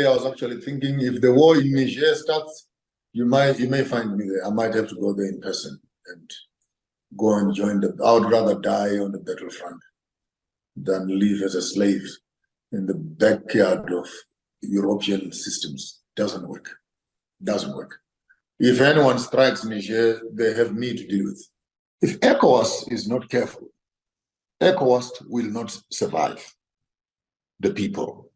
day I was actually thinking if the war in Niger starts, you may find me there. I might have to go there in person and go and join I would rather die on the battlefront than live as a slave in the backyard of European systems. Doesn't work. Doesn't work. If anyone strikes Niger, they have me to deal with. If ECOWAS is not careful, ECOWAS will not survive the people.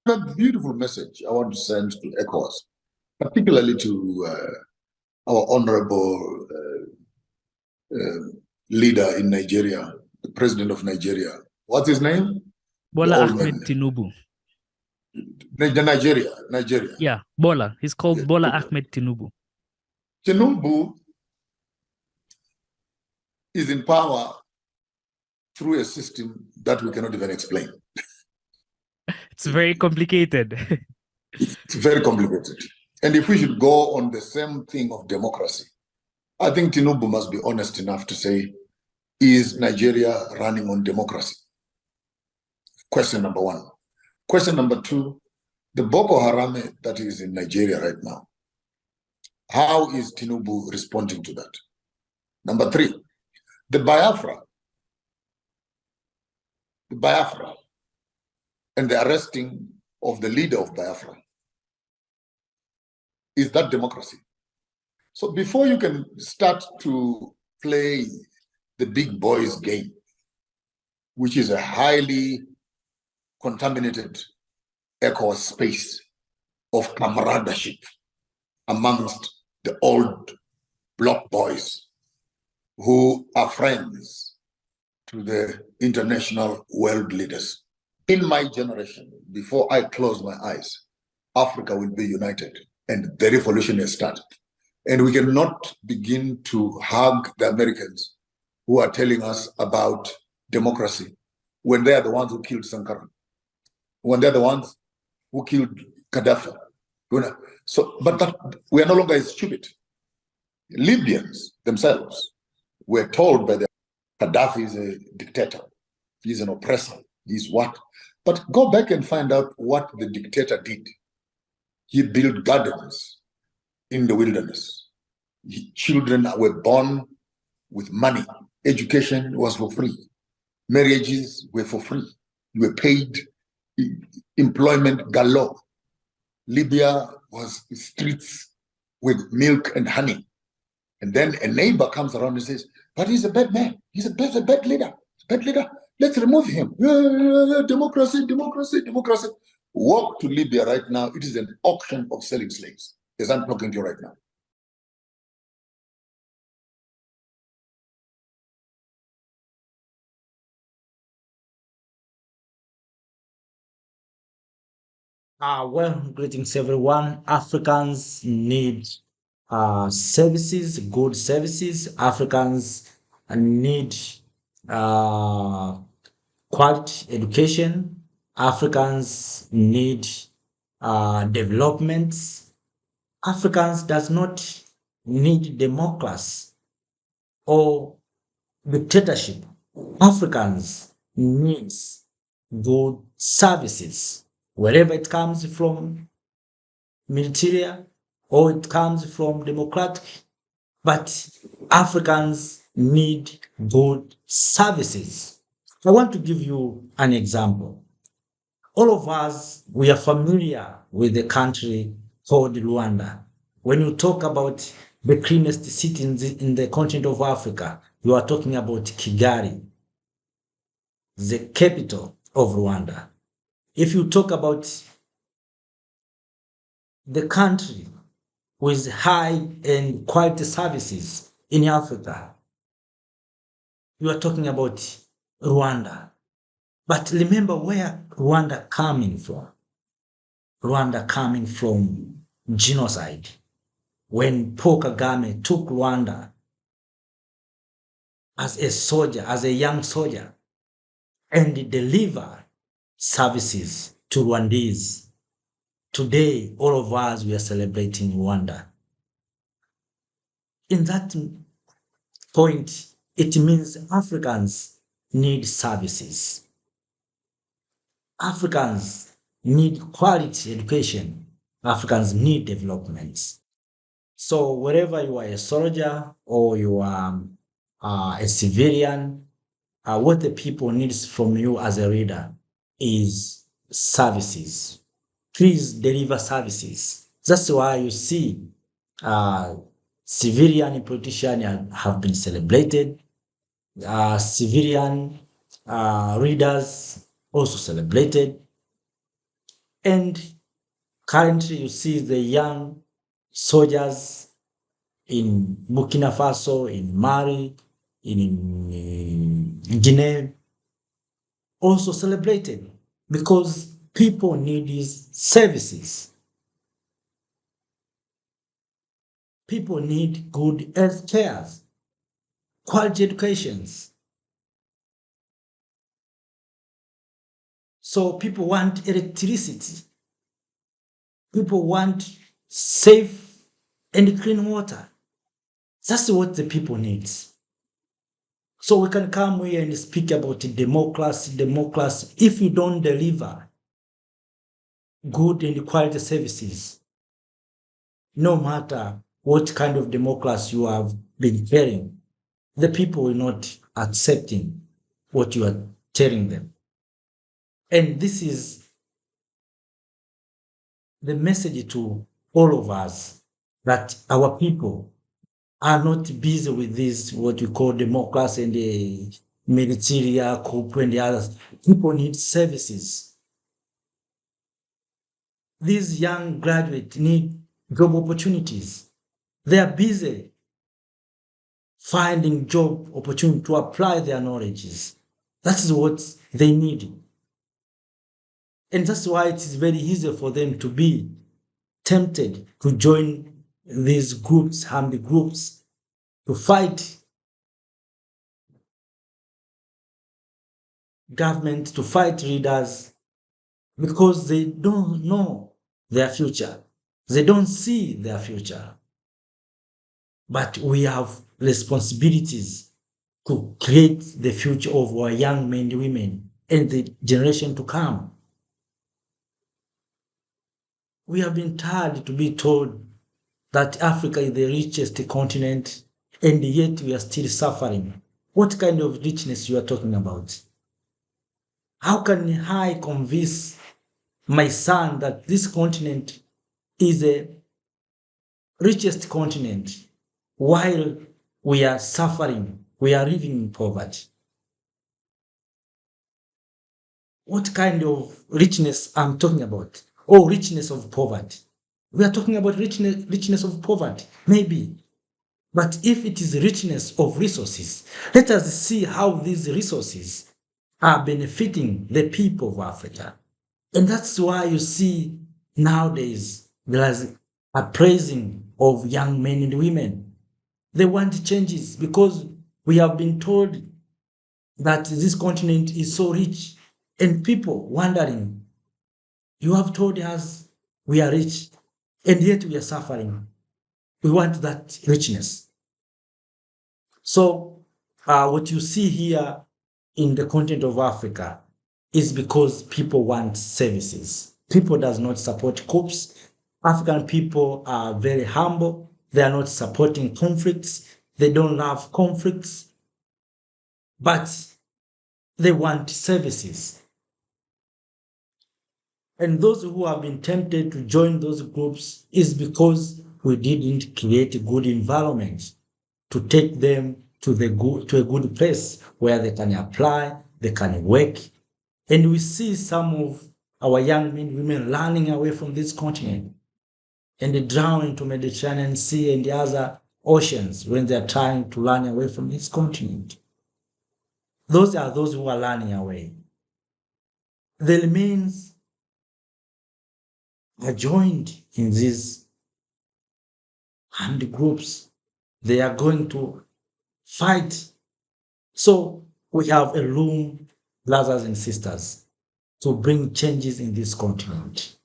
A beautiful message I want to send to ECOWAS, particularly to our honorable leader in Nigeria, the president of Nigeria. What's his name? Bola Ahmed Tinubu. Nigeria. Yeah, Bola. He's called Bola Ahmed Tinubu. Tinubu is in power through a system that we cannot even explain. It's very complicated. It's very complicated. And if we should go on the same thing of democracy, I think Tinubu must be honest enough to say, is Nigeria running on democracy? Question number one. Question number two, the Boko Haram that is in Nigeria right now, how is Tinubu responding to that? Number three, the Biafra and the arresting of the leader of Biafra. Is that democracy? So before you can start to play the big boys game, which is a highly contaminated ECOWAS space of camaraderie amongst the old bloc boys who are friends to the international world leaders. In my generation, before I close my eyes, Africa will be united and the revolution has started. And we cannot begin to hug the Americans who are telling us about democracy when they are the ones who killed Sankara, when they're the ones who killed Gaddafi. So, but that, we are no longer stupid. Libyans themselves were told by the Gaddafi is a dictator, he's an oppressor, he's what? But go back and find out what the dictator did. He built gardens in the wilderness. Children were born with money. Education was for free. Marriages were for free. You were paid employment galore. Libya was streets with milk and honey. And then a neighbor comes around and says, but he's a bad man. He's a bad leader. Bad leader. Let's remove him. Democracy, democracy, democracy. Walk to Libya right now. It is an auction of selling slaves, as I'm talking to you right now. Well, greetings everyone. Africans need services, good services. Africans need quality education. Africans need developments. Africans does not need democracy or dictatorship. Africans needs good services, wherever it comes from, military or it comes from democratic, but Africans need good services. I want to give you an example. All of us, we are familiar with the country called Rwanda. When you talk about the cleanest city in the continent of Africa, you are talking about Kigali, the capital of Rwanda. If you talk about the country with high and quality services in Africa, you are talking about Rwanda. But remember where Rwanda coming from. Rwanda coming from genocide. When Paul Kagame took Rwanda as a soldier, as a young soldier, and delivered services to Rwandese. Today, all of us, we are celebrating Rwanda. In that point, it means Africans need services. Africans need quality education. Africans need development. So wherever you are a soldier or you are a civilian, what the people needs from you as a leader is services. Please deliver services. That's why you see civilian politicians have been celebrated, civilian leaders also celebrated, and currently you see the young soldiers in Burkina Faso, in Mali, in Guinea, also celebrated because people need these services. People need good health care, quality educations. So people want electricity. People want safe and clean water. That's what the people need. So we can come here and speak about democracy. If you don't deliver good and quality services, no matter what kind of democracy you have been carrying, the people will not accepting what you are telling them. And this is the message to all of us, that our people are not busy with this, what we call democracy and the military coup and the others. People need services. These young graduates need job opportunities. They are busy finding job opportunity to apply their knowledges. That is what they need. And that's why it is very easy for them to be tempted to join these groups, armed groups, to fight government, to fight leaders, because they don't know their future. They don't see their future. But we have responsibilities to create the future of our young men and women and the generation to come. We have been tired to be told that Africa is the richest continent, and yet we are still suffering. What kind of richness you are talking about? How can I convince my son that this continent is the richest continent while we are suffering, we are living in poverty? What kind of richness I'm talking about? Oh, richness of poverty. We are talking about richness of poverty, maybe. But if it is richness of resources, let us see how these resources are benefiting the people of Africa. And that's why you see nowadays there is a praising of young men and women. They want changes because we have been told that this continent is so rich, and people wondering, you have told us we are rich and yet we are suffering. We want that richness. So what you see here in the continent of Africa is because people want services. People does not support coups. African people are very humble. They are not supporting conflicts. They don't love conflicts, but they want services. And those who have been tempted to join those groups is because we didn't create a good environment to take them to a good place where they can apply, they can work. And we see some of our young men and women running away from this continent and they drown into Mediterranean Sea and the other oceans when they are trying to run away from this continent. Those are those who are running away. The remains are joined in these armed groups. They are going to fight. So we have a room, brothers and sisters, to bring changes in this continent.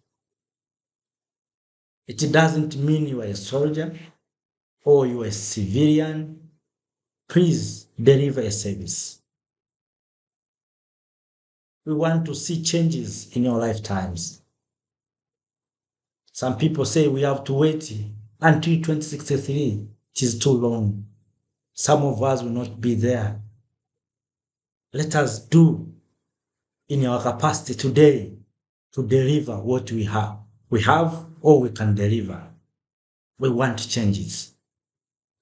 It doesn't mean you are a soldier or you are a civilian. Please deliver a service. We want to see changes in your lifetimes. Some people say we have to wait until 2063. It is too long. Some of us will not be there. Let us do in our capacity today to deliver what we have. We have or we can deliver. We want changes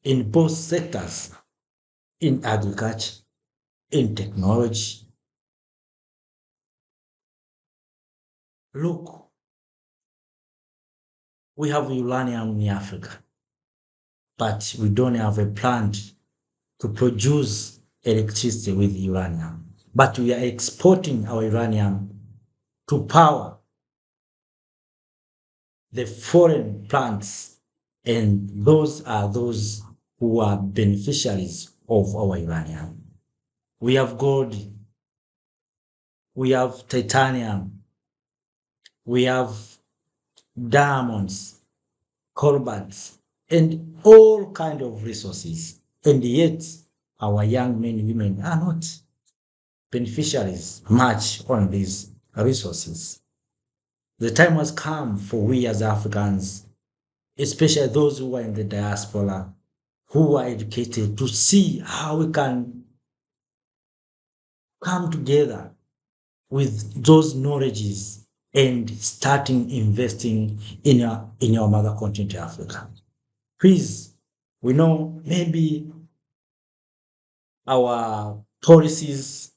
in both sectors, in agriculture, in technology. Look, we have uranium in Africa, but we don't have a plant to produce electricity with uranium. But we are exporting our uranium to power the foreign plants, and those are those who are beneficiaries of our uranium. We have gold, we have titanium, we have diamonds, cobalts, and all kind of resources. And yet, our young men and women are not beneficiaries much on these resources. The time has come for we as Africans, especially those who are in the diaspora, who are educated, to see how we can come together with those knowledges and starting investing in our mother continent, Africa. Please, we know maybe our policies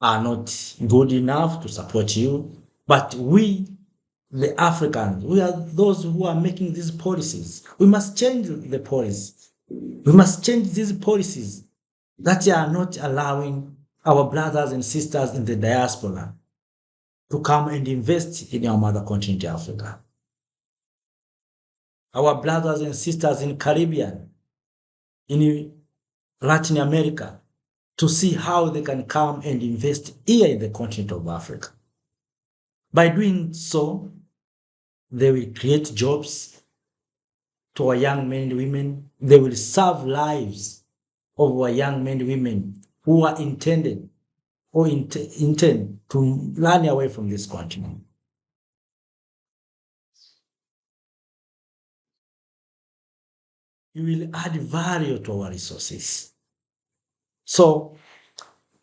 are not good enough to support you, but we, the Africans, we are those who are making these policies. We must change the policies. We must change these policies that are not allowing our brothers and sisters in the diaspora to come and invest in our mother continent, Africa. Our brothers and sisters in Caribbean, in Latin America, to see how they can come and invest here in the continent of Africa. By doing so, they will create jobs to our young men and women. They will serve lives of our young men and women who are intended or intend to run away from this continent. You will add value to our resources. So,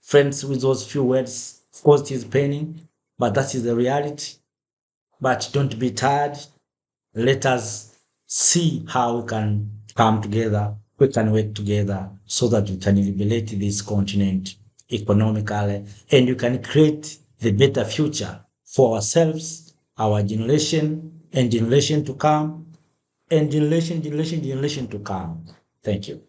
friends, with those few words, of course it is paining, but that is the reality. But don't be tired. Let us see how we can come together, we can work together so that we can liberate this continent economically, and we can create the better future for ourselves, our generation, and generation to come, and generation to come. Thank you.